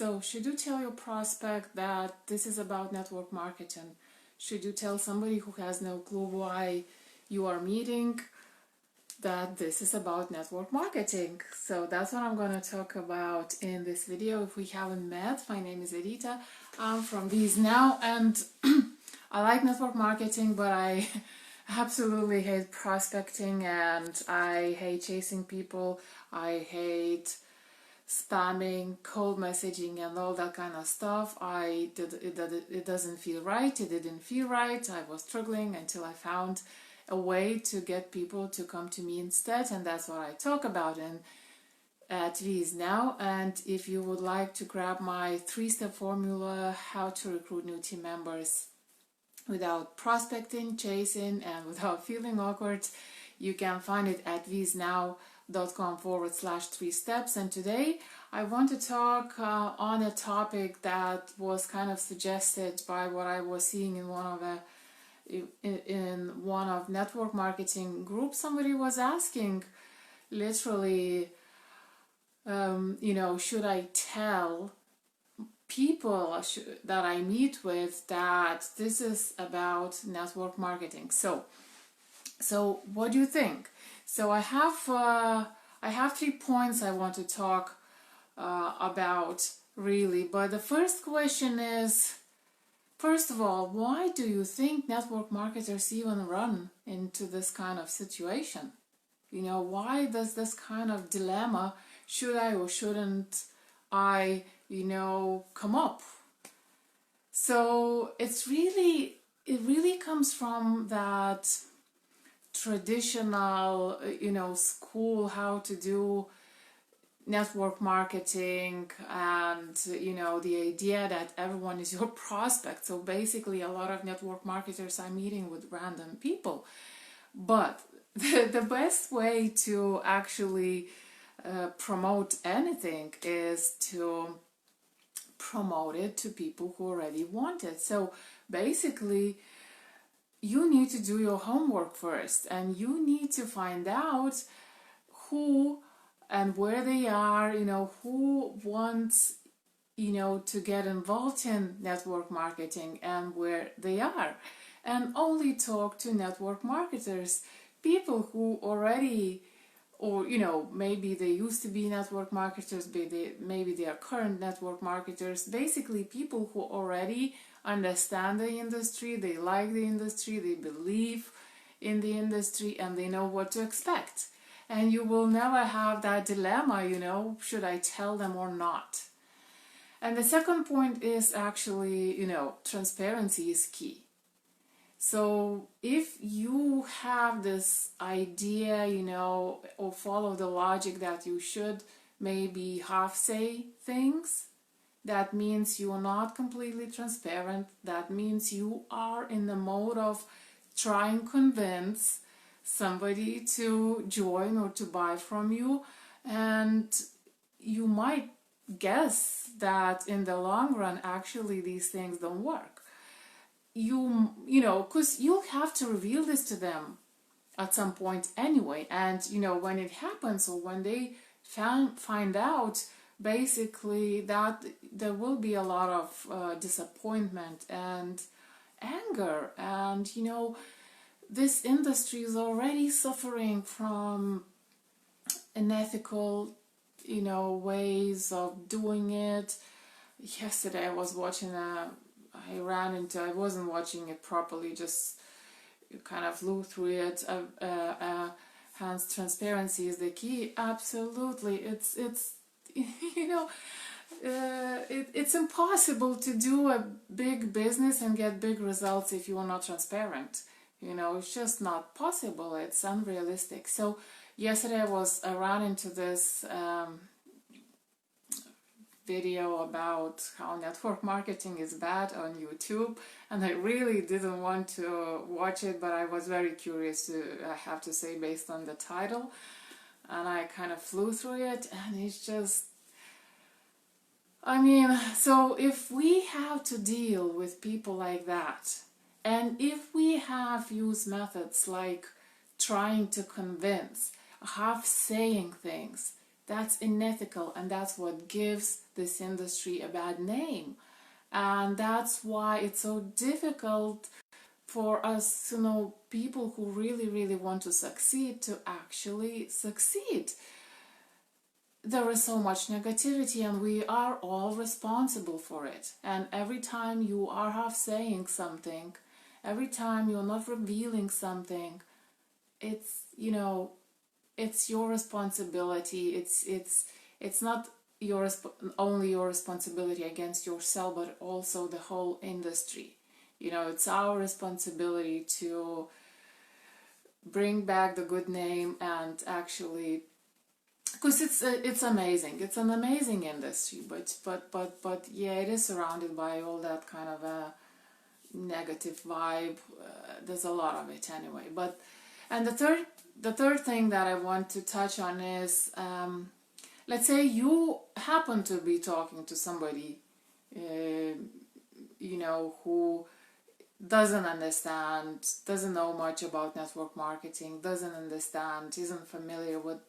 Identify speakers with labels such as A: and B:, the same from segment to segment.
A: So, should you tell your prospect that this is about network marketing? Should you tell somebody who has no clue why you are meeting that this is about network marketing? So that's what I'm going to talk about in this video. If we haven't met, my name is Edita. I'm from VIE now, and I like network marketing, but I absolutely hate prospecting, and I hate chasing people. I hate spamming, cold messaging, and all that kind of stuff. It doesn't feel right. It didn't feel right. I was struggling until I found a way to get people to come to me instead, and that's what I talk about at VIE now. And if you would like to grab my 3-step formula how to recruit new team members without prospecting, chasing, and without feeling awkward, you can find it at viesnow.com/3 steps. And today I want to talk on a topic that was kind of suggested by what I was seeing in one of network marketing groups. Somebody was asking literally, should I tell people that I meet with that this is about network marketing? So what do you think? So I have 3 points I want to talk about really, but the first question is, first of all, why do you think network marketers even run into this kind of situation? Why does this kind of dilemma, should I or shouldn't I, come up? So it really comes from that traditional, school, how to do network marketing, and the idea that everyone is your prospect. So basically a lot of network marketers are meeting with random people, but the best way to actually promote anything is to promote it to people who already want it. So basically you need to do your homework first, and you need to find out who and where they are, who wants, to get involved in network marketing and where they are. And only talk to network marketers, people who already, or, maybe they used to be network marketers, maybe they are current network marketers, basically people who already understand the industry, they like the industry, they believe in the industry, and they know what to expect. And you will never have that dilemma, should I tell them or not? And the second point is actually, transparency is key. So if you have this idea, or follow the logic that you should maybe half say things, that means you're not completely transparent. That means you are in the mode of trying to convince somebody to join or to buy from you, and you might guess that in the long run actually these things don't work. Because you'll have to reveal this to them at some point anyway, and when it happens, or when they find out, basically that there will be a lot of disappointment and anger, and this industry is already suffering from unethical, ways of doing it. Yesterday I was watching I wasn't watching it properly, just kind of flew through it. Hence, transparency is the key. Absolutely, it's it's impossible to do a big business and get big results if you are not transparent. It's just not possible. It's unrealistic. So yesterday I ran into this video about how network marketing is bad on YouTube, and I really didn't want to watch it, but I was very curious, I have to say, based on the title, and I kind of flew through it, and it's just, so if we have to deal with people like that, and if we have used methods like trying to convince, half saying things That's unethical, and that's what gives this industry a bad name. And that's why it's so difficult for us, people who really, really want to succeed to actually succeed. There is so much negativity, and we are all responsible for it. And every time you are half saying something, every time you're not revealing something, it's it's your responsibility. It's not only your responsibility against yourself, but also the whole industry. It's our responsibility to bring back the good name, and actually, because it's amazing. It's an amazing industry, but yeah, it is surrounded by all that kind of a negative vibe. There's a lot of it anyway. And the third thing that I want to touch on is, let's say you happen to be talking to somebody, who doesn't understand, doesn't know much about network marketing, doesn't understand, isn't familiar with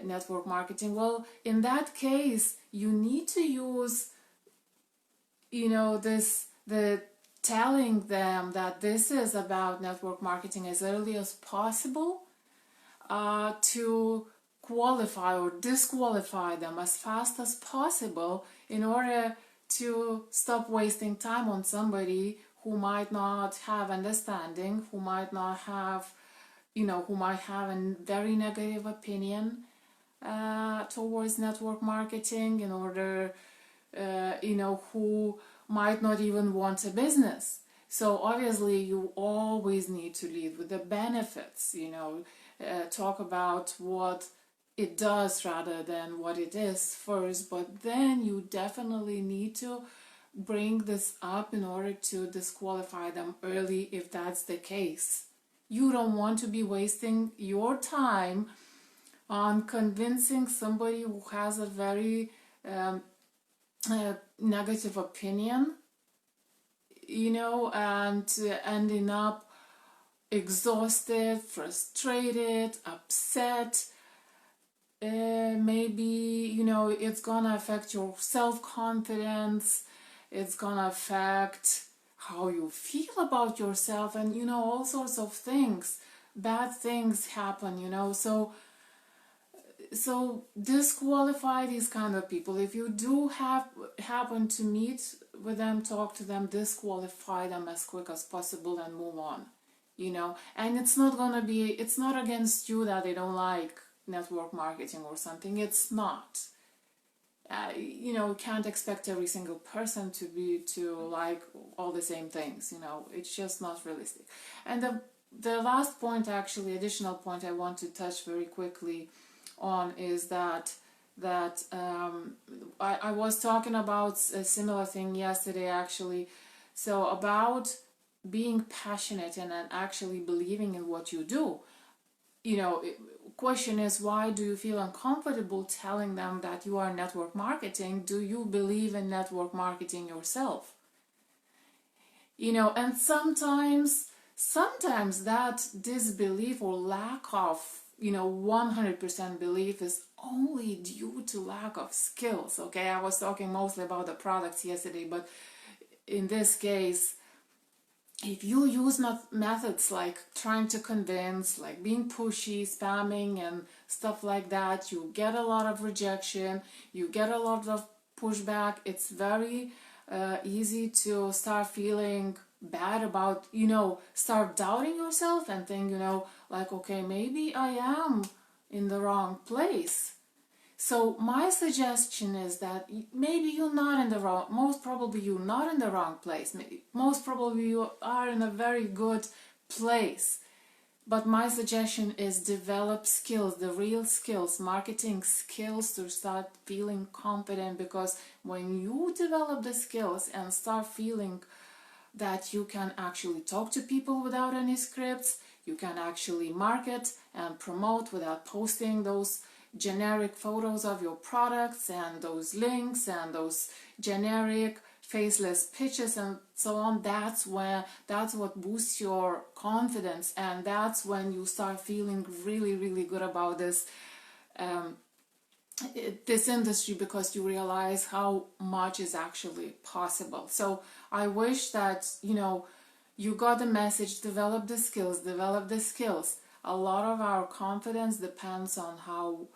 A: network marketing. Well, in that case, you need to use, the telling them that this is about network marketing as early as possible, to qualify or disqualify them as fast as possible, in order to stop wasting time on somebody who might not have understanding, who might not have, who might have a very negative opinion towards network marketing, in order, who might not even want a business. So obviously you always need to lead with the benefits, talk about what it does rather than what it is first, but then you definitely need to bring this up in order to disqualify them early if that's the case. You don't want to be wasting your time on convincing somebody who has a very negative opinion, and ending up exhausted, frustrated, upset. Maybe, it's gonna affect your self-confidence, it's gonna affect how you feel about yourself, and, all sorts of things. Bad things happen, so disqualify these kind of people. If you do happen to meet with them, talk to them, disqualify them as quick as possible and move on, and it's not against you that they don't like network marketing or something. It's not. You can't expect every single person to like all the same things. It's just not realistic. And the last point, actually, additional point I want to touch very quickly on is that I was talking about a similar thing yesterday, actually. So about being passionate and actually believing in what you do. Question is, why do you feel uncomfortable telling them that you are network marketing? Do you believe in network marketing yourself? And sometimes that disbelief or lack of 100% belief is only due to lack of skills. Okay, I was talking mostly about the products yesterday, but in this case, if you use methods like trying to convince, like being pushy, spamming and stuff like that, you get a lot of rejection, you get a lot of pushback. It's very easy to start feeling bad about, start doubting yourself and think, like, okay, maybe I am in the wrong place. So my suggestion is that maybe you're not in the wrong, most probably you're not in the wrong place. Most probably you are in a very good place. But my suggestion is develop skills, the real skills, marketing skills, to start feeling confident, because when you develop the skills and start feeling that you can actually talk to people without any scripts, you can actually market and promote without posting those generic photos of your products and those links and those generic faceless pitches and so on. That's what boosts your confidence, and that's when you start feeling really, really good about this this industry, because you realize how much is actually possible. So I wish that, you know, you got the message, develop the skills, develop the skills. A lot of our confidence depends on how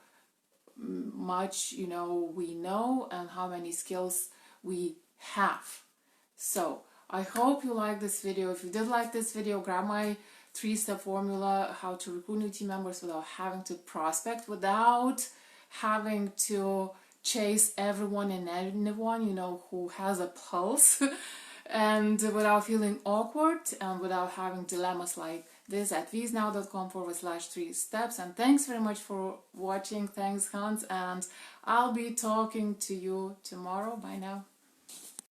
A: much, you know, we know and how many skills we have. So I hope you like this video. If you did like this video, grab my 3-step formula, how to recruit new team members without having to prospect, without having to chase everyone and anyone, you know, who has a pulse, and without feeling awkward, and without having dilemmas like this at viesnow.com/3steps. And thanks very much for watching. Thanks, Hans, and I'll be talking to you tomorrow. Bye now.